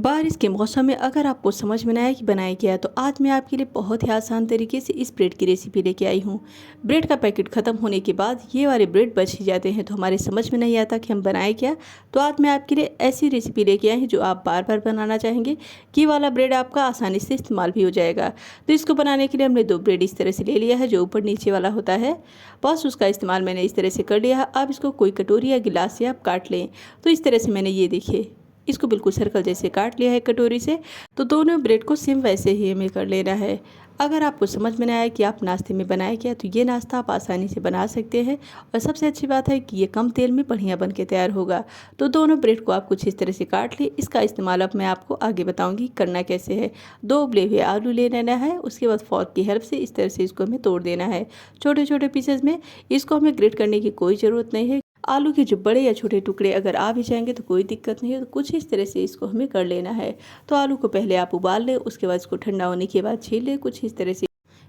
बारिश के मौसम में अगर आपको समझ में ना आए कि बनाया क्या है, तो आज मैं आपके लिए बहुत ही आसान तरीके से इस ब्रेड की रेसिपी लेके आई हूँ। ब्रेड का पैकेट ख़त्म होने के बाद ये वाले ब्रेड बच ही जाते हैं, तो हमारे समझ में नहीं आता कि हम बनाए क्या। तो आज मैं आपके लिए ऐसी रेसिपी लेके आई हूँ जो आप बार बार बनाना चाहेंगे। कि वाला ब्रेड आपका आसानी से इस्तेमाल भी हो जाएगा। तो इसको बनाने के लिए हमने 2 ब्रेड इस तरह से ले लिया है, जो ऊपर नीचे वाला होता है। बस उसका इस्तेमाल मैंने इस तरह से कर लिया है। अब इसको कोई कटोरी या गिलास से आप काट लें। तो इस तरह से मैंने ये देखिए इसको बिल्कुल सर्कल जैसे काट लिया है कटोरी से। तो दोनों ब्रेड को सेम वैसे ही हमें कर लेना है। अगर आपको समझ में ना आए कि आप नाश्ते में बनाए क्या, तो ये नाश्ता आप आसानी से बना सकते हैं। और सबसे अच्छी बात है कि ये कम तेल में बढ़िया बन के तैयार होगा। तो दोनों ब्रेड को आप कुछ इस तरह से काट लिए। इसका इस्तेमाल अब मैं आपको आगे बताऊंगी करना कैसे है। 2 उबले हुए आलू ले लेना है। उसके बाद फॉर्क की हेल्प से इस तरह से इसको हमें तोड़ देना है छोटे छोटे पीसेज में। इसको हमें ग्रेट करने की कोई ज़रूरत नहीं है। आलू के जो बड़े या छोटे टुकड़े अगर आ भी जाएंगे तो कोई दिक्कत नहीं है। तो कुछ इस तरह से इसको हमें कर लेना है। तो आलू को पहले आप उबाल लें, उसके बाद इसको ठंडा होने के बाद छील लें। कुछ इस तरह से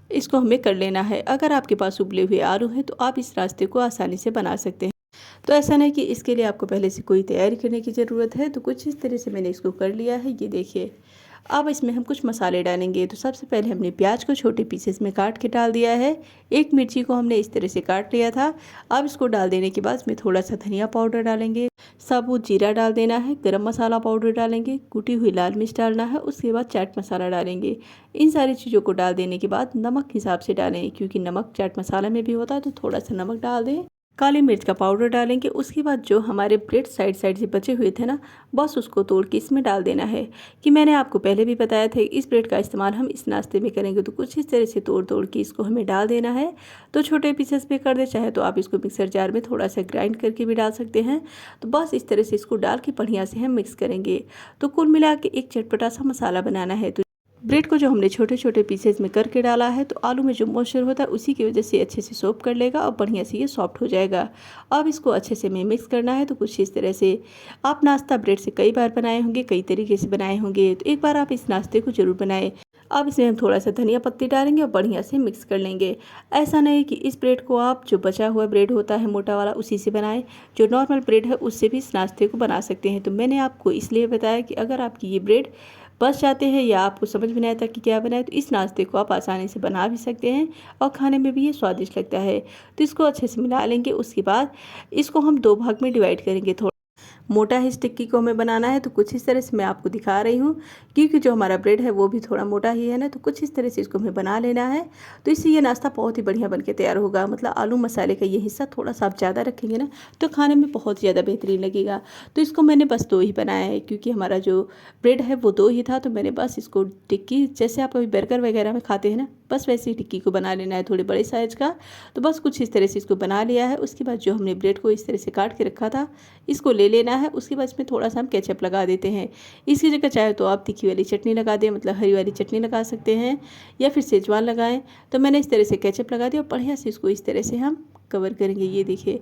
इसको हमें कर लेना है। अगर आपके पास उबले हुए आलू हैं तो आप इस रास्ते को आसानी से बना सकते हैं। तो ऐसा नहीं कि इसके लिए आपको पहले से कोई तैयारी करने की ज़रूरत है। तो कुछ इस तरह से मैंने इसको कर लिया है, ये देखिए। अब इसमें हम कुछ मसाले डालेंगे। तो सबसे पहले हमने प्याज को छोटे पीसेस में काट के डाल दिया है। एक मिर्ची को हमने इस तरह से काट लिया था। अब इसको डाल देने के बाद इसमें थोड़ा सा धनिया पाउडर डालेंगे, साबुत जीरा डाल देना है, गरम मसाला पाउडर डालेंगे, कुटी हुई लाल मिर्च डालना है, उसके बाद चाट मसाला डालेंगे। इन सारी चीज़ों को डाल देने के बाद नमक हिसाब से डालें, क्योंकि नमक चाट मसाला में भी होता है। तो थोड़ा सा नमक डाल दें। काली मिर्च का पाउडर डालेंगे। उसके बाद जो हमारे ब्रेड साइड साइड से बचे हुए थे ना, बस उसको तोड़ के इसमें डाल देना है। कि मैंने आपको पहले भी बताया था इस ब्रेड का इस्तेमाल हम इस नाश्ते में करेंगे। तो कुछ इस तरह से तोड़ तोड़ के इसको हमें डाल देना है। तो छोटे पीसेस पे कर दे, चाहे तो आप इसको मिक्सर जार में थोड़ा सा ग्राइंड करके भी डाल सकते हैं। तो बस इस तरह से इसको डाल के बढ़िया से हम मिक्स करेंगे। तो कुल मिला के एक चटपटा सा मसाला बनाना है। तो ब्रेड को जो हमने छोटे छोटे पीसेस में करके डाला है, तो आलू में जो मॉइस्चर होता है उसी की वजह से अच्छे से सोप कर लेगा और बढ़िया से ये सॉफ्ट हो जाएगा। अब इसको अच्छे से हमें मिक्स करना है। तो कुछ इस तरह से आप नाश्ता ब्रेड से कई बार बनाए होंगे, कई तरीके से बनाए होंगे। तो एक बार आप इस नाश्ते को जरूर बनाएं। अब इसमें हम थोड़ा सा धनिया पत्ती डालेंगे और बढ़िया से मिक्स कर लेंगे। ऐसा नहीं कि इस ब्रेड को आप जो बचा हुआ ब्रेड होता है मोटा वाला उसी से बनाएं। जो नॉर्मल ब्रेड है उससे भी इस नाश्ते को बना सकते हैं। तो मैंने आपको इसलिए बताया कि अगर आपकी ये ब्रेड बच जाते हैं या आपको समझ में नहीं आता कि क्या बनाए, तो इस नाश्ते को आप आसानी से बना भी सकते हैं और खाने में भी ये स्वादिष्ट लगता है। तो इसको अच्छे से मिला लेंगे। उसके बाद इसको हम 2 भाग में डिवाइड करेंगे। थोड़ा मोटा ही टिक्की को हमें बनाना है। तो कुछ इस तरह से मैं आपको दिखा रही हूँ, क्योंकि जो हमारा ब्रेड है वो भी थोड़ा मोटा ही है ना। तो कुछ इस तरह से इसको हमें बना लेना है। तो इससे ये नाश्ता बहुत ही बढ़िया बन के तैयार होगा। मतलब आलू मसाले का ये हिस्सा थोड़ा सा आप ज़्यादा रखेंगे ना, तो खाने में बहुत ज़्यादा बेहतरीन लगेगा। तो इसको मैंने बस 2 ही बनाया है, क्योंकि हमारा जो ब्रेड है वो 2 ही था। तो मैंने बस इसको टिक्की जैसे आप अभी बर्गर वगैरह में खाते हैं ना, बस वैसे ही टिक्की को बना लेना है, थोड़े बड़े साइज़ का। तो बस कुछ इस तरह से इसको बना लिया है। उसके बाद जो हमने ब्रेड को इस तरह से काट के रखा था, इसको ले लेना है। उसके बाद इसमें थोड़ा सा हम केचप लगा देते हैं। इसकी जगह चाहे तो आप तीखी वाली चटनी लगा दें, मतलब हरी वाली चटनी लगा सकते हैं, या फिर सेजवान लगाएं। तो मैंने इस तरह से केचप लगा दिया और बढ़िया से इसको इस तरह से हम कवर करेंगे। ये देखिए,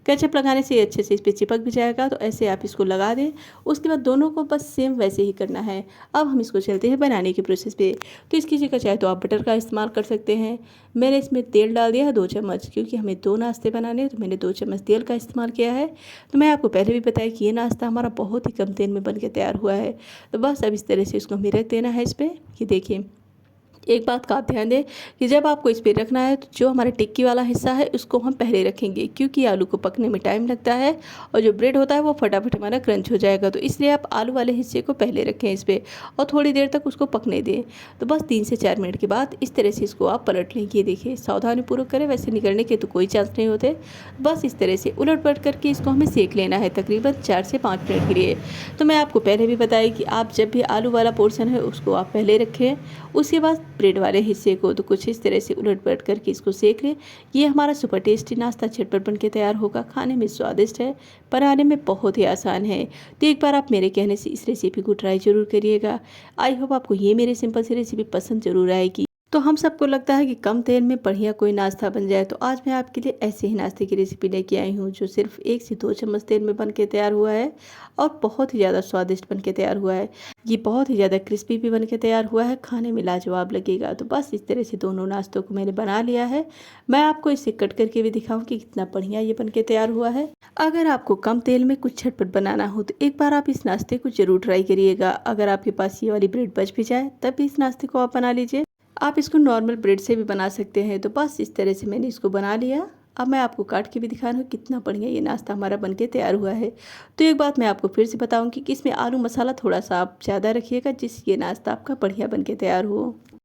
केचप लगाने से अच्छे से इस पर चिपक भी जाएगा। तो ऐसे आप इसको लगा दें। उसके बाद दोनों को बस सेम वैसे ही करना है। अब हम इसको चलते हैं बनाने के प्रोसेस पे। तो इसकी जगह चाहे तो आप बटर का इस्तेमाल कर सकते हैं। मैंने इसमें तेल डाल दिया है 2 चम्मच, क्योंकि हमें 2 नाश्ते बनाने हैं। तो मैंने 2 चम्मच तेल का इस्तेमाल किया है। तो मैं आपको पहले भी बताया कि ये नाश्ता हमारा बहुत ही कम तेल में बन के तैयार हुआ है। तो बस अब इस तरह से इसको हमें रख देना है इस पर। ये देखिए, एक बात का आप ध्यान दें कि जब आपको इस पर रखना है, तो जो हमारा टिक्की वाला हिस्सा है उसको हम पहले रखेंगे, क्योंकि आलू को पकने में टाइम लगता है और जो ब्रेड होता है वो फटाफट हमारा क्रंच हो जाएगा। तो इसलिए आप आलू वाले हिस्से को पहले रखें इस पर और थोड़ी देर तक उसको पकने दें। तो बस 3 से 4 मिनट के बाद इस तरह से इसको आप पलट लें। ये देखिए, सावधानीपूर्वक करें, वैसे निकलने के तो कोई चांस नहीं होते। बस इस तरह से उलट पलट करके इसको हमें सेक लेना है तकरीबन 4 से 5 मिनट के लिए। तो मैं आपको पहले भी बताया कि आप जब भी आलू वाला पोर्शन है उसको आप पहले रखें, उसके बाद ब्रेड वाले हिस्से को। तो कुछ इस तरह से उलट पलट करके इसको सेक लें। ये हमारा सुपर टेस्टी नाश्ता झटपट बन के तैयार होगा। खाने में स्वादिष्ट है, बनाने में बहुत ही आसान है। तो एक बार आप मेरे कहने से इस रेसिपी को ट्राई जरूर करिएगा। आई होप आपको ये मेरी सिंपल सी रेसिपी पसंद जरूर आएगी। तो हम सबको लगता है कि कम तेल में बढ़िया कोई नाश्ता बन जाए, तो आज मैं आपके लिए ऐसे ही नाश्ते की रेसिपी लेके आई हूँ जो सिर्फ 1 से 2 चम्मच तेल में बन के तैयार हुआ है और बहुत ही ज़्यादा स्वादिष्ट बन के तैयार हुआ है। ये बहुत ही ज़्यादा क्रिस्पी भी बन के तैयार हुआ है, खाने में लाजवाब लगेगा। तो बस इस तरह से दोनों नाश्तों को मैंने बना लिया है। मैं आपको इसे कट करके भी दिखाऊँ कि कितना बढ़िया ये बन के तैयार हुआ है। अगर आपको कम तेल में कुछ झटपट बनाना हो तो एक बार आप इस नाश्ते को ज़रूर ट्राई करिएगा। अगर आपके पास ये वाली ब्रेड बच भी जाए तब भी इस नाश्ते को आप बना लीजिए। आप इसको नॉर्मल ब्रेड से भी बना सकते हैं। तो बस इस तरह से मैंने इसको बना लिया। अब मैं आपको काट के भी दिखा रहा हूँ कितना बढ़िया ये नाश्ता हमारा बनके तैयार हुआ है। तो एक बात मैं आपको फिर से बताऊँगी कि इसमें आलू मसाला थोड़ा सा आप ज़्यादा रखिएगा, जिससे ये नाश्ता आपका बढ़िया बनके तैयार हो।